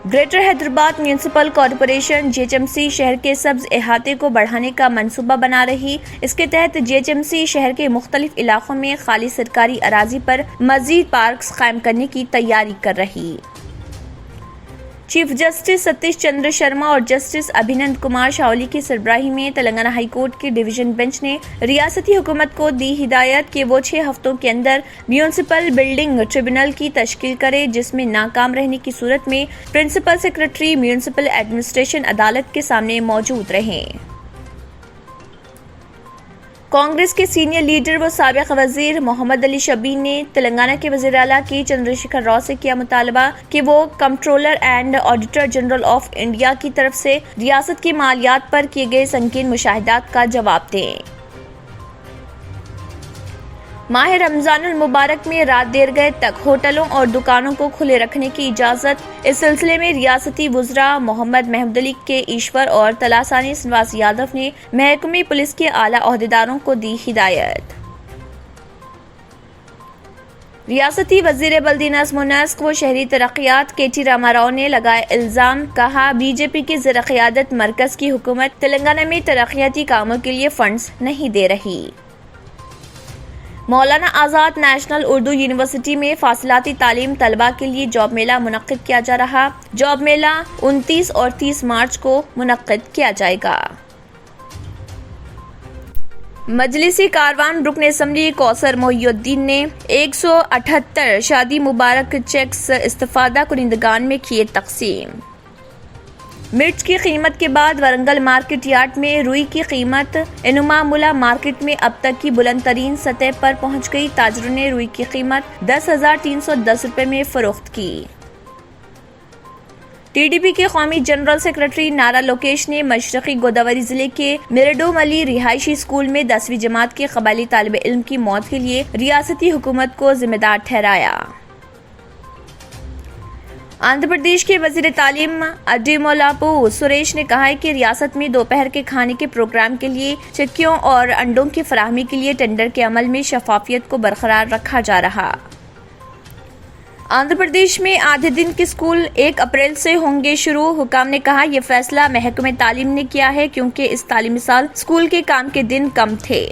Greater Hyderabad municipal corporation JHMC शहर के सब्ज अहाते को बढ़ाने का मंसूबा बना रही। इसके तहत JHMC शहर के मुख्तलिफ इलाकों में खाली सरकारी अराजी पर मजीद पार्क्स कायम करने की तैयारी कर रही। चीफ जस्टिस सतीश चंद्र शर्मा और जस्टिस अभिनंद कुमार शाओली की सरबराही में तेलंगाना हाई कोर्ट की डिवीजन बेंच ने रियासती हुकूमत को दी हिदायत कि वो 6 हफ्तों के अंदर म्यूनिसिपल बिल्डिंग ट्रिब्यूनल की तश्कील करे, जिसमें नाकाम रहने की सूरत में प्रिंसिपल सेक्रेटरी म्यूनिसिपल एडमिनिस्ट्रेशन अदालत के सामने मौजूद रहें। कांग्रेस के सीनियर लीडर व साबिक वजीर मोहम्मद अली शबीर ने तेलंगाना के वजीर आला के चंद्रशेखर राव से किया मुतालबा कि वो controller and auditor general of India की तरफ से रियासत की मालियात पर किए गए संगीन मुशाहिदात का जवाब दें। माह रमजानुल मुबारक में रात देर गए तक होटलों और दुकानों को खुले रखने की इजाजत। इस सिलसिले में रियासती वुज़रा मोहम्मद महमूद अली के ईश्वर और तलासानी श्रीनिवास यादव ने महकमे पुलिस के आला ओहदेदारों को दी हिदायत। रियासती वजीर बल्दी नज़्म व नस्क व शहरी तरक्यात KT रामाराव ने लगाया इल्जाम, कहा BJP की ज़र क़यादत मरकज की हुकूमत तेलंगाना में तरक्याती कामों के लिए फंड्स नहीं दे रही। मौलाना आज़ाद नेशनल उर्दू यूनिवर्सिटी में फासिलाती तालीम तलबा के लिए जॉब मेला मुनक्किद किया जा रहा। जॉब मेला 29 और 30 मार्च को मुनक्किद किया जाएगा। मजलिसी कारवान रुकन असम्बली कौसर मोहिउद्दीन ने 178 शादी मुबारक चेक्स इस्तिफादा कुनिंदगान में किए तकसीम। मिर्च की कीमत के बाद वरंगल मार्केट यार्ड में रुई की कीमत इनुमामुला मार्केट में अब तक की बुलंद तरीन सतह पर पहुंच गई। ताजरों ने रुई की कीमत 10,310 रुपए में फरोख्त की। TDP के कौमी जनरल सेक्रेटरी नारा लोकेश ने मशरकी गोदावरी जिले के मिरडोमली रिहायशी स्कूल में 10वीं जमात के कबायली तालिब इल्म की मौत के लिए रियासती हुकूमत को जिम्मेदार ठहराया। आंध्र प्रदेश के वजीर तालीम अड्डीमोलापू सुरेश ने कहा है कि रियासत में दोपहर के खाने के प्रोग्राम के लिए चिक्कियों और अंडों की फराहमी के लिए टेंडर के अमल में शफाफियत को बरकरार रखा जा रहा। आंध्र प्रदेश में आधे दिन के स्कूल 1 अप्रैल से होंगे शुरू। हुकाम ने कहा यह फैसला महकमे तालीम ने किया है क्योंकि इस तालीमी साल स्कूल के काम के दिन कम थे।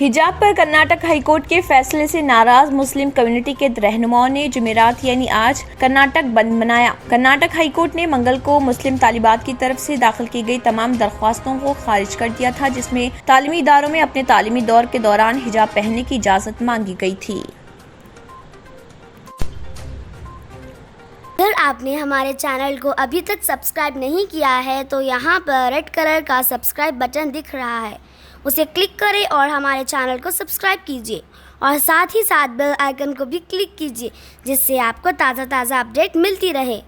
हिजाब पर कर्नाटक हाईकोर्ट के फैसले से नाराज मुस्लिम कम्युनिटी के रहनुमाओं ने जुमेरात यानी आज कर्नाटक बंद मनाया। कर्नाटक हाईकोर्ट ने मंगल को मुस्लिम तालिबात की तरफ से दाखिल की गई तमाम दरख्वास्तों को खारिज कर दिया था, जिसमें तालीमी इदारों में अपने तालीमी दौर के दौरान हिजाब पहनने की इजाजत मांगी गई थी। अगर आपने हमारे चैनल को अभी तक सब्सक्राइब नहीं किया है तो यहाँ पर रेड कलर का सब्सक्राइब बटन दिख रहा है, उसे क्लिक करें और हमारे चैनल को सब्सक्राइब कीजिए और साथ ही साथ बेल आइकन को भी क्लिक कीजिए, जिससे आपको ताज़ा अपडेट मिलती रहे।